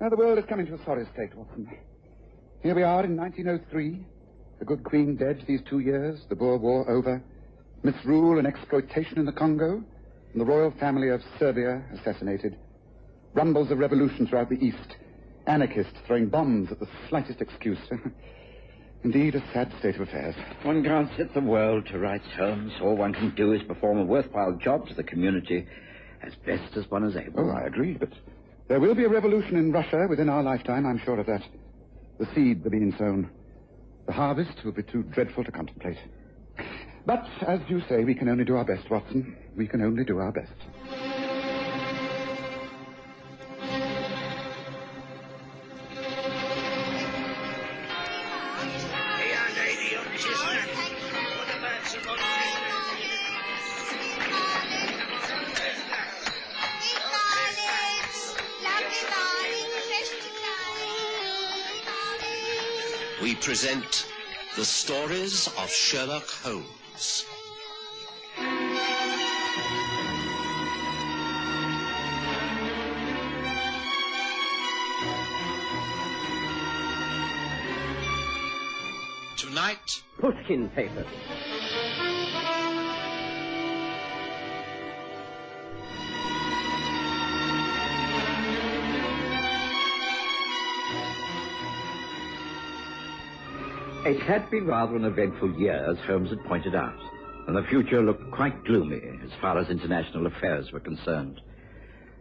Now, the world is coming to a sorry state, Watson. Here we are in 1903. The good Queen dead these 2 years, the Boer War over, misrule and exploitation in the Congo, and the royal family of Serbia assassinated. Rumbles of revolution throughout the East. Anarchists throwing bombs at the slightest excuse. Indeed, a sad state of affairs. One can't set the world to rights, Holmes. All one can do is perform a worthwhile job to the community as best as one is able. Oh, I agree, but there will be a revolution in Russia within our lifetime, I'm sure of that. The seeds are being sown. The harvest will be too dreadful to contemplate. But, as you say, we can only do our best, Watson. We can only do our best. We present the Stories of Sherlock Holmes. Tonight, Pushkin Papers. It had been rather an eventful year, as Holmes had pointed out, and the future looked quite gloomy as far as international affairs were concerned.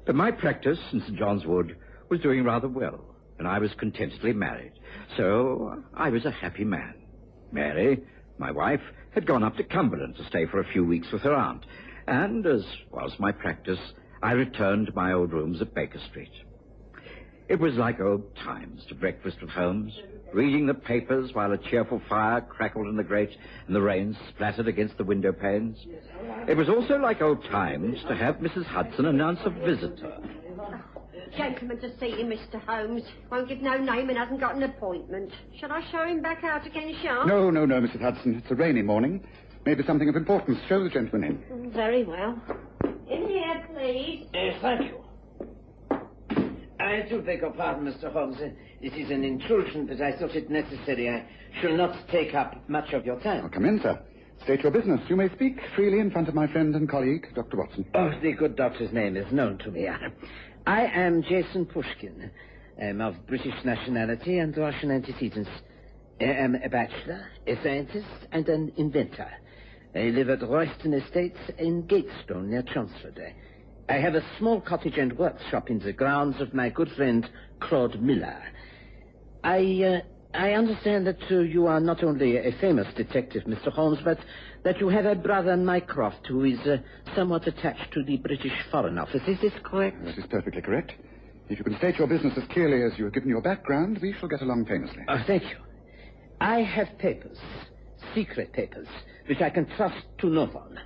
But my practice in St. John's Wood was doing rather well, and I was contentedly married, so I was a happy man. Mary, my wife, had gone up to Cumberland to stay for a few weeks with her aunt, and, as was my practice, I returned to my old rooms at Baker Street. It was like old times to breakfast with Holmes, reading the papers while a cheerful fire crackled in the grate and the rain splattered against the window panes. It was also like old times to have Mrs. Hudson announce a visitor. Gentleman to see you, Mr. Holmes. Won't give no name and hasn't got an appointment. Shall I show him back out again, sharp? No, Mrs. Hudson. It's a rainy morning. Maybe something of importance. Show the gentleman in. Very well. In here, please. Thank you. I do beg your pardon, Mr. Holmes. This is an intrusion, but I thought it necessary. I shall not take up much of your time. Oh, come in, sir. State your business. You may speak freely in front of my friend and colleague, Dr. Watson. Oh, the good doctor's name is known to me. I am Jason Pushkin. I am of British nationality and Russian antecedents. I am a bachelor, a scientist, and an inventor. I live at Royston Estates in Gatestone, near Chelmsford. I have a small cottage and workshop in the grounds of my good friend Claude Miller. I understand that you are not only a famous detective, Mr. Holmes, but that you have a brother, Mycroft, who is somewhat attached to the British Foreign Office. Is this correct? That is perfectly correct. If you can state your business as clearly as you have given your background, we shall get along famously. Oh, thank you. I have papers, secret papers, which I can trust to no one.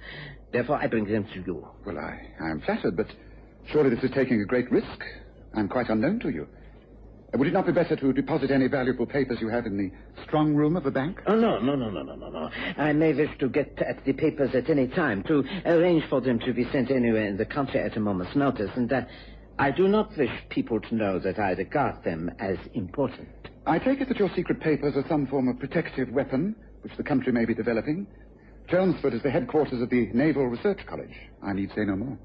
Therefore, I bring them to you. Well, I am flattered, but surely this is taking a great risk. I'm quite unknown to you. Would it not be better to deposit any valuable papers you have in the strong room of a bank? Oh, no. I may wish to get at the papers at any time, to arrange for them to be sent anywhere in the country at a moment's notice, and I do not wish people to know that I regard them as important. I take it that your secret papers are some form of protective weapon which the country may be developing. Chelmsford is the headquarters of the Naval Research College. I need say no more.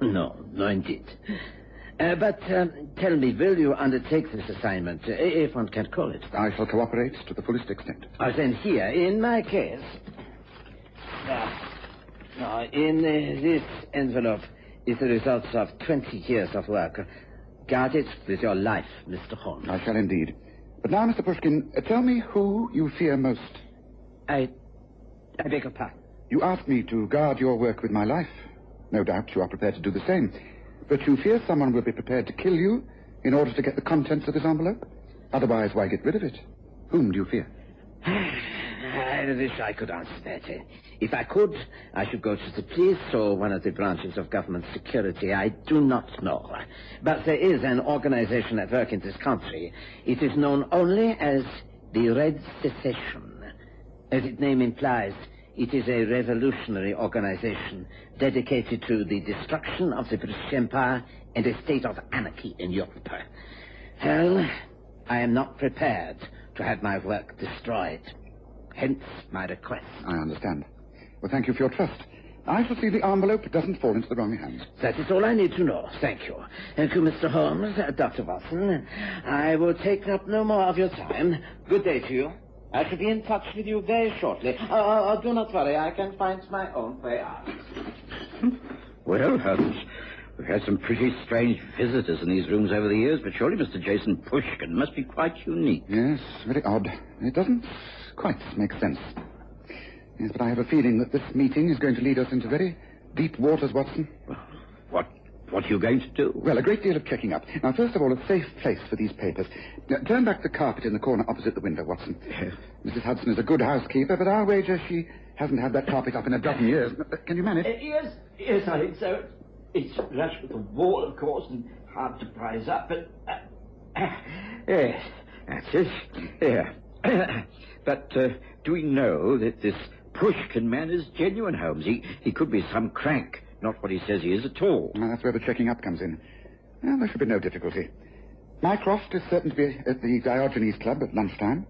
No, indeed. But tell me, will you undertake this assignment, if one can call it? I shall cooperate to the fullest extent. Then here, in my case... in this envelope is the results of 20 years of work. Guard it with your life, Mr. Holmes. I shall indeed. But now, Mr. Pushkin, tell me who you fear most. I beg your pardon. You asked me to guard your work with my life. No doubt you are prepared to do the same. But you fear someone will be prepared to kill you in order to get the contents of this envelope? Otherwise, why get rid of it? Whom do you fear? I wish I could answer that. If I could, I should go to the police or one of the branches of government security. I do not know. But there is an organization at work in this country. It is known only as the Red Secession. As its name implies, it is a revolutionary organization dedicated to the destruction of the British Empire and a state of anarchy in Europe. Well, I am not prepared to have my work destroyed. Hence my request. I understand. Well, thank you for your trust. I shall see the envelope doesn't fall into the wrong hands. That is all I need to know. Thank you. Thank you, Mr. Holmes, Dr. Watson. I will take up no more of your time. Good day to you. I shall be in touch with you very shortly. Do not worry. I can find my own way out. Well, Holmes, we've had some pretty strange visitors in these rooms over the years, but surely Mr. Jason Pushkin must be quite unique. Yes, very odd. It doesn't quite make sense. Yes, but I have a feeling that this meeting is going to lead us into very deep waters, Watson. What are you going to do? Well, a great deal of checking up. Now, first of all, a safe place for these papers. Now, turn back the carpet in the corner opposite the window, Watson. Yes. Mrs. Hudson is a good housekeeper, but I'll wager she hasn't had that carpet up in a dozen years. Can you manage? Yes, I think so. It's flush with the wall, of course, and hard to prise up, but... Yes, that's it. Yeah. But do we know that this Pushkin man is genuine, Holmes? He could be some crank, not what he says he is at all. Well, that's where the checking up comes in. Well, there should be no difficulty. Mycroft is certain to be at the Diogenes Club at lunchtime.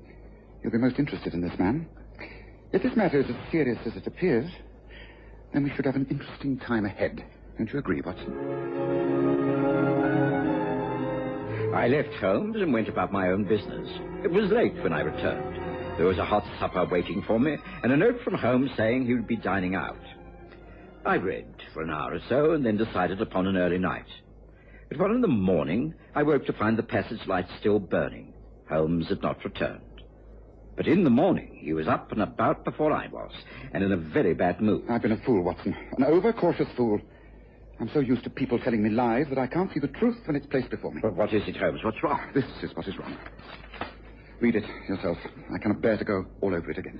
You'll be most interested in this man. If this matter is as serious as it appears, then we should have an interesting time ahead. Don't you agree, Watson? I left Holmes and went about my own business. It was late when I returned. There was a hot supper waiting for me, and a note from Holmes saying he would be dining out. I read for an hour or so, and then decided upon an early night. At 1 in the morning, I woke to find the passage light still burning. Holmes had not returned. But in the morning, he was up and about before I was, and in a very bad mood. I've been a fool, Watson. An overcautious fool. I'm so used to people telling me lies that I can't see the truth when it's placed before me. But what is it, Holmes? What's wrong? This is what is wrong. Read it yourself. I cannot bear to go all over it again.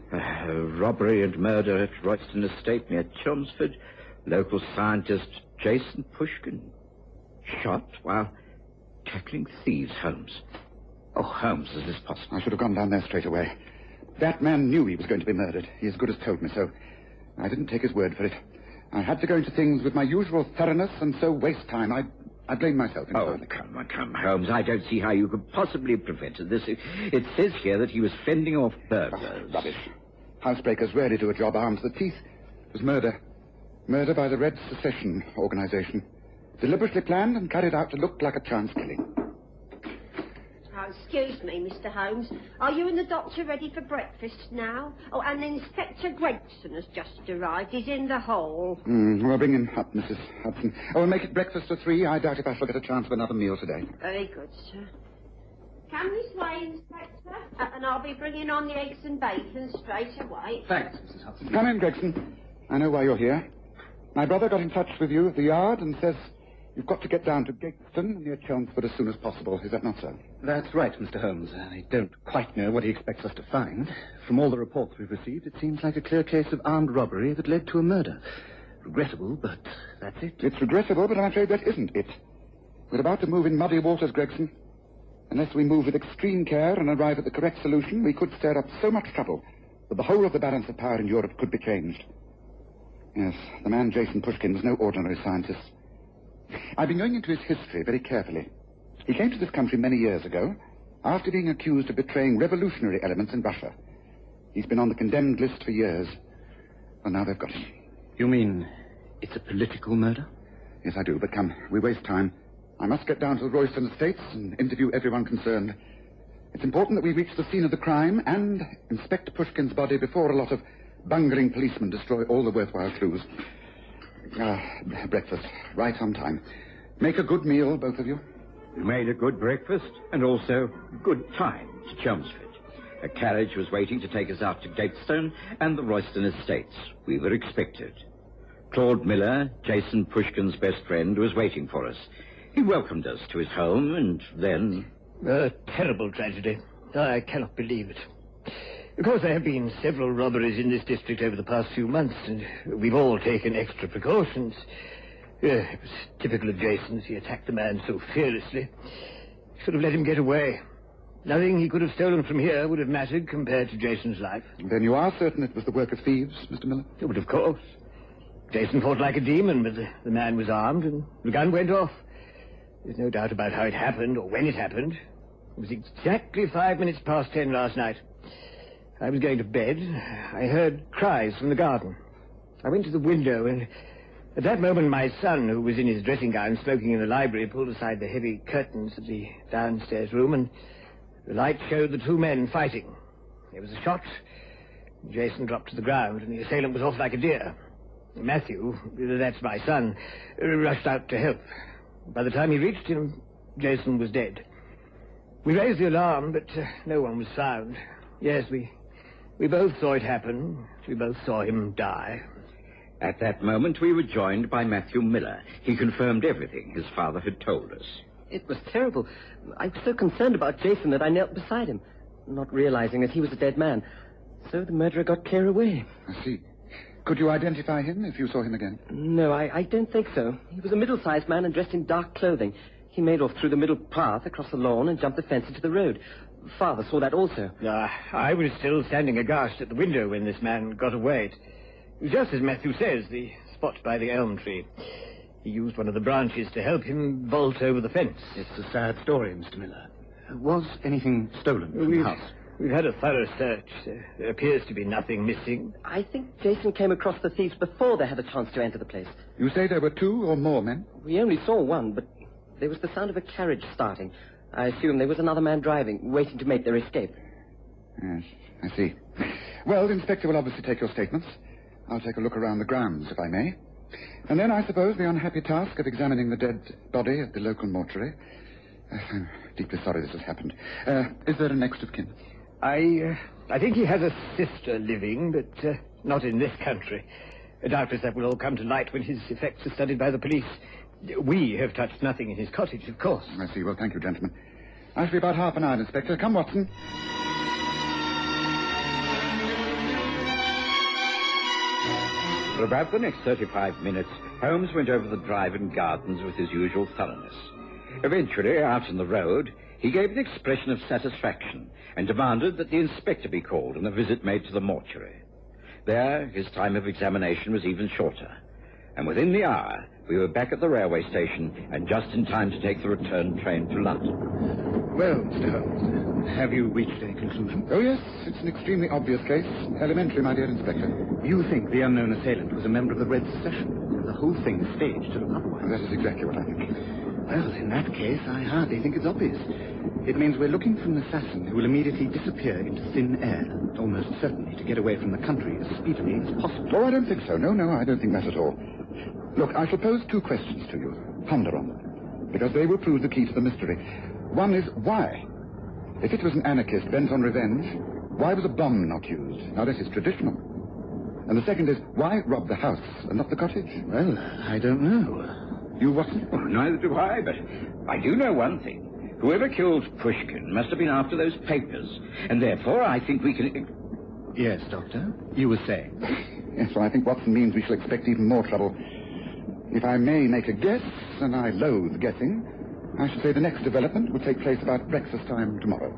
Robbery and murder at Royston Estate near Chelmsford. Local scientist Jason Pushkin shot while tackling thieves, Holmes. Oh, Holmes, is this possible? I should have gone down there straight away. That man knew he was going to be murdered. He as good as told me so. I didn't take his word for it. I had to go into things with my usual thoroughness and so waste time. I blame myself. Oh, come, Holmes. I don't see how you could possibly have prevented this. It says here that he was fending off burglars. Oh, rubbish. Housebreakers rarely do a job armed to the teeth. It was murder. Murder by the Red Secession Organization. Deliberately planned and carried out to look like a chance killing. Oh, excuse me, Mr. Holmes. Are you and the doctor ready for breakfast now? Oh, and Inspector Gregson has just arrived. He's in the hall. Well, bring him up, Mrs. Hudson. Oh, we'll make it breakfast for 3. I doubt if I shall get a chance of another meal today. Very good, sir. Come this way, Inspector. And I'll be bringing on the eggs and bacon straight away. Thanks, Mrs. Hudson. Come in, Gregson. I know why you're here. My brother got in touch with you at the yard and says you've got to get down to Gateston near Chelmsford as soon as possible. Is that not so? That's right, Mr. Holmes. I don't quite know what he expects us to find. From all the reports we've received, it seems like a clear case of armed robbery that led to a murder. Regrettable, but that's it. It's regrettable, but I'm afraid that isn't it. We're about to move in muddy waters, Gregson. Unless we move with extreme care and arrive at the correct solution, we could stir up so much trouble that the whole of the balance of power in Europe could be changed. Yes, the man Jason Pushkin was no ordinary scientist. I've been going into his history very carefully. He came to this country many years ago after being accused of betraying revolutionary elements in Russia. He's been on the condemned list for years. Well, now they've got him. You mean it's a political murder? Yes, I do, but come, we waste time. I must get down to the Royston Estates and interview everyone concerned. It's important that we reach the scene of the crime and inspect Pushkin's body before a lot of bungling policemen destroy all the worthwhile clues. Breakfast, right on time. Make a good meal, both of you. We made a good breakfast and also good time to Chelmsford. A carriage was waiting to take us out to Gatestone and the Royston Estates. We were expected. Claude Miller, Jason Pushkin's best friend, was waiting for us. He welcomed us to his home and then... A terrible tragedy. I cannot believe it. Of course, there have been several robberies in this district over the past few months, and we've all taken extra precautions. It was typical of Jason's. He attacked the man so fearlessly. Should have let him get away. Nothing he could have stolen from here would have mattered compared to Jason's life. Then you are certain it was the work of thieves, Mr. Miller? Oh, but of course. Jason fought like a demon, but the man was armed, and the gun went off. There's no doubt about how it happened or when it happened. It was exactly 5 minutes past 10 last night. I was going to bed. I heard cries from the garden. I went to the window, and at that moment my son, who was in his dressing gown smoking in the library, pulled aside the heavy curtains of the downstairs room, and the light showed the two men fighting. There was a shot. Jason dropped to the ground, and the assailant was off like a deer. Matthew, that's my son, rushed out to help. By the time he reached him, Jason was dead. We raised the alarm, but no one was found. Yes, we both saw it happen. We both saw him die. At that moment, we were joined by Matthew Miller. He confirmed everything his father had told us. It was terrible. I was so concerned about Jason that I knelt beside him, not realizing that he was a dead man. So the murderer got clear away. I see. Could you identify him if you saw him again? No, I don't think so. He was a middle-sized man and dressed in dark clothing. He made off through the middle path across the lawn and jumped the fence into the road. Father saw that also. I was still standing aghast at the window when this man got away. It was just as Matthew says, the spot by the elm tree. He used one of the branches to help him vault over the fence. It's a sad story, Mr. Miller. Was anything stolen from the house? We've had a thorough search. There appears to be nothing missing. I think Jason came across the thieves before they had a chance to enter the place. You say there were two or more men? We only saw one, but there was the sound of a carriage starting. I assume there was another man driving, waiting to make their escape. Yes, I see. Well, the inspector will obviously take your statements. I'll take a look around the grounds, if I may. And then, I suppose, the unhappy task of examining the dead body at the local mortuary. I'm deeply sorry this has happened. Is there a next of kin? I think he has a sister living, but not in this country. Doubtless that will all come to light when his effects are studied by the police. We have touched nothing in his cottage, of course. I see. Well, thank you, gentlemen. I shall be about half an hour, Inspector. Come, Watson. For about the next 35 minutes, Holmes went over the drive and gardens with his usual thoroughness. Eventually, out in the road, he gave an expression of satisfaction and demanded that the inspector be called and a visit made to the mortuary. There, his time of examination was even shorter. And within the hour, we were back at the railway station and just in time to take the return train to London. Well, Mr. Holmes, have you reached any conclusion? Oh, yes. It's an extremely obvious case. Elementary, my dear Inspector. You think the unknown assailant was a member of the Red Secession? The whole thing is staged to look otherwise. That is exactly what I think. Well, in that case, I hardly think it's obvious. It means we're looking for an assassin who will immediately disappear into thin air, almost certainly to get away from the country as speedily as possible. Oh, I don't think so. No, I don't think that at all. Look, I shall pose two questions to you. Ponder on them, because they will prove the key to the mystery. One is, why? If it was an anarchist bent on revenge, why was a bomb not used? Now, this is traditional. And the second is, why rob the house and not the cottage? Well, I don't know. You, Watson? Well, neither do I, but I do know one thing. Whoever killed Pushkin must have been after those papers, and therefore I think we can... Yes, Doctor? You were saying? Yes, well, I think Watson means we shall expect even more trouble. If I may make a guess, and I loathe guessing, I should say the next development will take place about breakfast time tomorrow.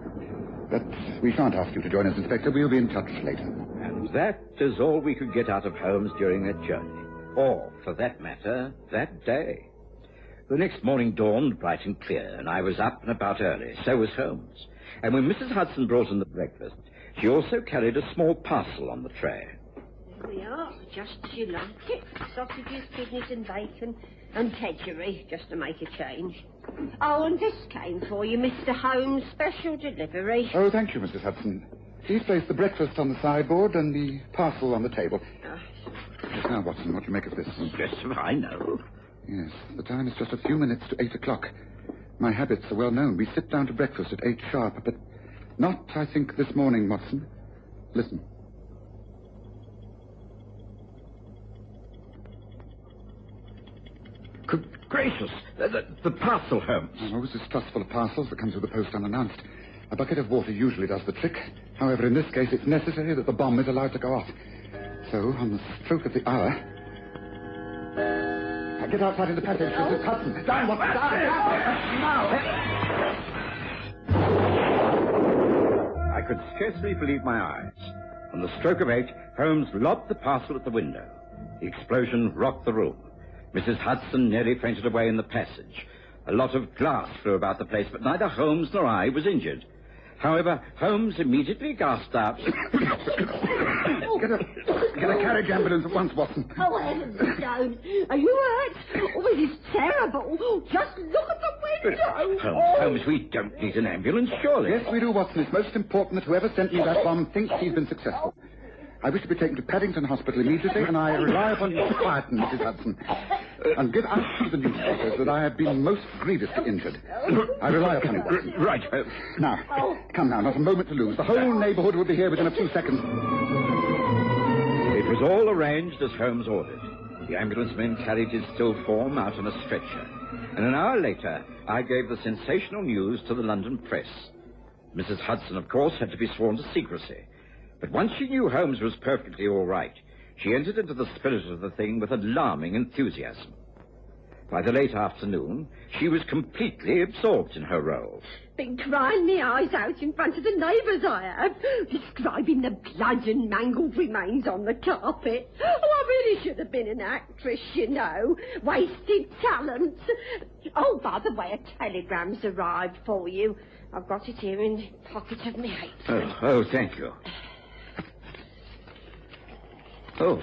But we shan't ask you to join us, Inspector. We'll be in touch later. And that is all we could get out of Holmes during that journey. Or, for that matter, that day. The next morning dawned bright and clear, and I was up and about early. So was Holmes. And when Mrs. Hudson brought in the breakfast, she also carried a small parcel on the tray. There we are, just as you like it. Sausages, kidneys and bacon, and kedgeree, just to make a change. Oh, and this came for you, Mr. Holmes, special delivery. Oh, thank you, Mrs. Hudson. Please place the breakfast on the sideboard and the parcel on the table. Yes, now, Watson, what do you make of this? Yes, I know. Yes, the time is just a few minutes to 8 o'clock. My habits are well known. We sit down to breakfast at 8 sharp, but not, I think, this morning, Watson. Listen. Good gracious, the parcel, Holmes. I'm always distrustful of parcels that comes with the post unannounced. A bucket of water usually does the trick. However, in this case, it's necessary that the bomb is allowed to go off. So, on the stroke of the hour... Now, get outside in the passage, Mrs. Hudson. Down, Watson, down! Now! I could scarcely believe my eyes. On the stroke of 8, Holmes lobbed the parcel at the window. The explosion rocked the room. Mrs. Hudson nearly fainted away in the passage. A lot of glass flew about the place, but neither Holmes nor I was injured. However, Holmes immediately gasped out. Get a carriage ambulance at once, Watson. Oh, heavens, Jones. Are you hurt? Oh, it is terrible. Just look at the window. Holmes, we don't need an ambulance, surely. Yes, we do, Watson. It's most important that whoever sent me that bomb thinks he's been successful. I wish to be taken to Paddington Hospital immediately, and I rely upon your quiet, Mrs. Hudson. And give out to the newspapers that I have been most grievously injured. I rely upon you. Right. Now, come now, not a moment to lose. The whole neighborhood will be here within a few seconds. It was all arranged as Holmes ordered. The ambulance men carried his still form out on a stretcher. And an hour later, I gave the sensational news to the London press. Mrs. Hudson, of course, had to be sworn to secrecy. But once she knew Holmes was perfectly all right, she entered into the spirit of the thing with alarming enthusiasm. By the late afternoon, she was completely absorbed in her role. Been crying me eyes out in front of the neighbours, I have, describing the blood and mangled remains on the carpet. Oh, I really should have been an actress, you know. Wasted talent. Oh, by the way, a telegram's arrived for you. I've got it here in the pocket of my apron. Oh, thank you. Oh,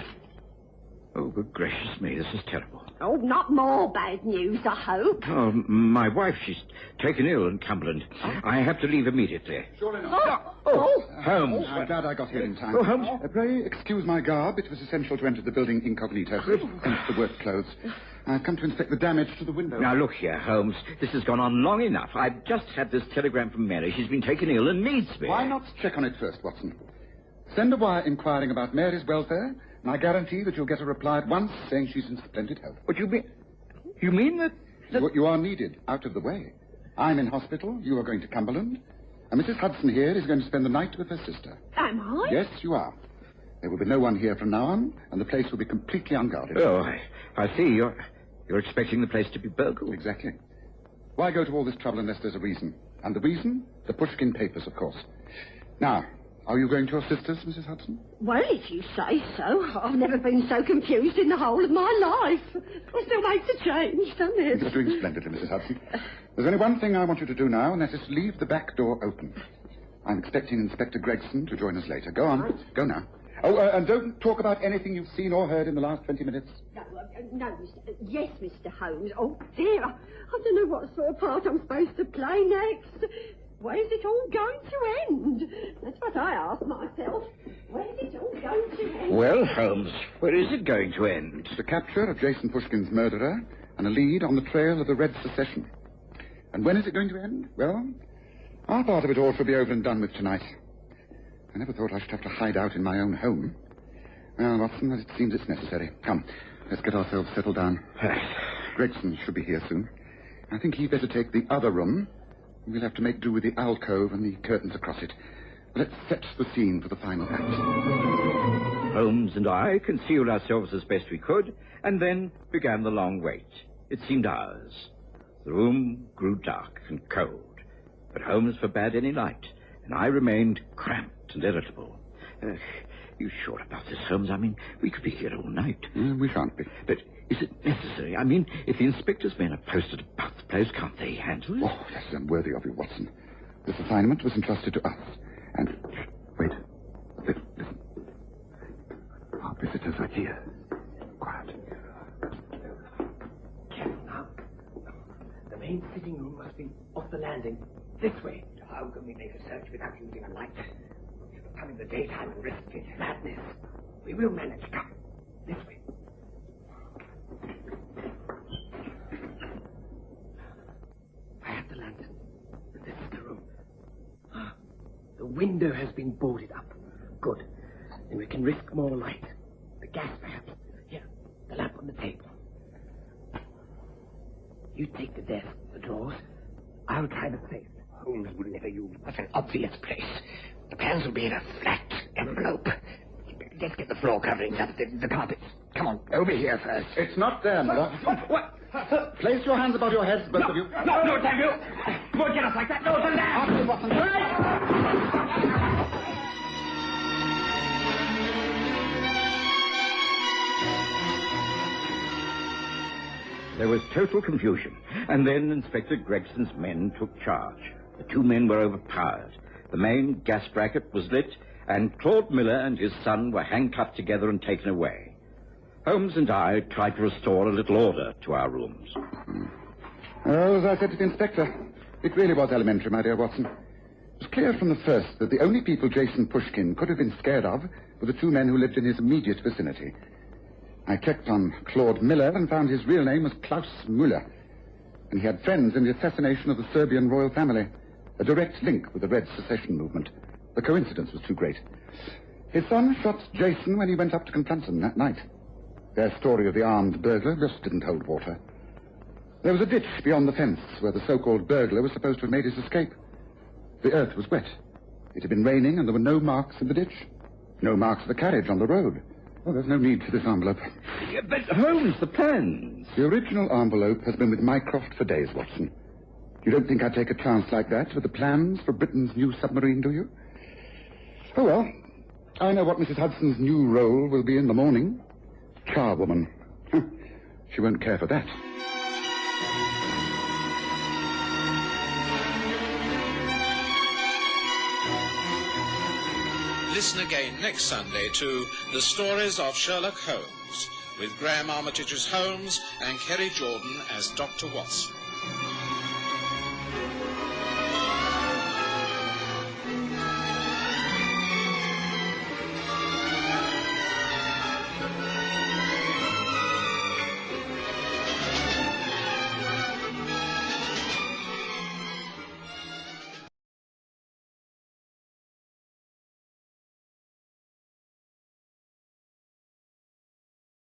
good gracious me, this is terrible. Oh, not more bad news, I hope. Oh, my wife, she's taken ill in Cumberland. I have to leave immediately. Sure enough. Holmes. I'm glad I got here in time. Oh, Holmes. Pray excuse my garb. It was essential to enter the building incognito. Hence the work clothes. I've come to inspect the damage to the window. Now, look here, Holmes. This has gone on long enough. I've just had this telegram from Mary. She's been taken ill and needs me. Why not check on it first, Watson? Send a wire inquiring about Mary's welfare, and I guarantee that you'll get a reply at once saying she's in splendid health. What do you mean? You mean that... You are needed out of the way. I'm in hospital, you are going to Cumberland, and Mrs. Hudson here is going to spend the night with her sister. Am I? Yes, you are. There will be no one here from now on, and the place will be completely unguarded. Oh, I see. You're expecting the place to be burgled. Exactly. Why go to all this trouble unless there's a reason? And the reason? The Pushkin Papers, of course. Now, are you going to your sister's, Mrs. Hudson? Well, if you say so. I've never been so confused in the whole of my life. It still makes a change, doesn't it? You're doing splendidly, Mrs. Hudson. There's only one thing I want you to do now, and that is to leave the back door open. I'm expecting Inspector Gregson to join us later. Go on. Go now. Oh, and don't talk about anything you've seen or heard in the last 20 minutes. Yes, Mr. Holmes. Oh, dear. I don't know what sort of part I'm supposed to play next. Where's it all going to end? That's what I ask myself. Where's it all going to end? Well, Holmes, where is it going to end? The capture of Jason Pushkin's murderer and a lead on the trail of the Red Secession. And when is it going to end? Well, our part of it all shall be over and done with tonight. I never thought I should have to hide out in my own home. Well, Watson, it seems it's necessary. Come, let's get ourselves settled down. Gregson should be here soon. I think he'd better take the other room. We'll have to make do with the alcove and the curtains across it. Let's set the scene for the final act. Holmes and I concealed ourselves as best we could, and then began the long wait. It seemed hours. The room grew dark and cold, but Holmes forbade any light, and I remained cramped and irritable. You sure about this, Holmes? I mean, we could be here all night. We shan't be. But is it necessary? I mean, if the inspector's men are posted about the place, can't they handle it? Oh, that's unworthy of you, Watson. This assignment was entrusted to us. And... Wait. Listen. Our visitors are here. Quiet. Careful now. The main sitting room must be off the landing. This way. How can we make a search without using a light? If we come in the daytime and risk it, madness. We will manage. Come. This way. I have the lantern. This is the room. The window has been boarded up. Good. Then we can risk more light. The gas, perhaps. Here, the lamp on the table. You take the desk, the drawers. I'll try the safe. Holmes would never use such an obvious place. The pans will be in a flat envelope. Let's get the floor coverings up, the carpets. Come on, over here first. It's not there, Miller. What? Place your hands above your heads, both of you. No, thank you. You won't get us like that. No, the lamp. After Watson. There was total confusion, and then Inspector Gregson's men took charge. The two men were overpowered. The main gas bracket was lit, and Claude Miller and his son were handcuffed together and taken away. Holmes and I tried to restore a little order to our rooms. Well, as I said to the inspector, it really was elementary, my dear Watson. It was clear from the first that the only people Jason Pushkin could have been scared of were the two men who lived in his immediate vicinity. I checked on Claude Miller and found his real name was Klaus Müller, and he had friends in the assassination of the Serbian royal family, a direct link with the Red Secession movement. The coincidence was too great. His son shot Jason when he went up to confront them that night. Their story of the armed burglar just didn't hold water. There was a ditch beyond the fence where the so-called burglar was supposed to have made his escape. The earth was wet. It had been raining, and there were no marks in the ditch. No marks of a carriage on the road. Well, there's no need for this envelope. Yeah, but Holmes, the plans. The original envelope has been with Mycroft for days, Watson. You don't think I'd take a chance like that with the plans for Britain's new submarine, do you? Oh, well, I know what Mrs. Hudson's new role will be in the morning. Charwoman. She won't care for that. Listen again next Sunday to The Stories of Sherlock Holmes, with Graham Armitage as Holmes and Kerry Jordan as Dr. Watson.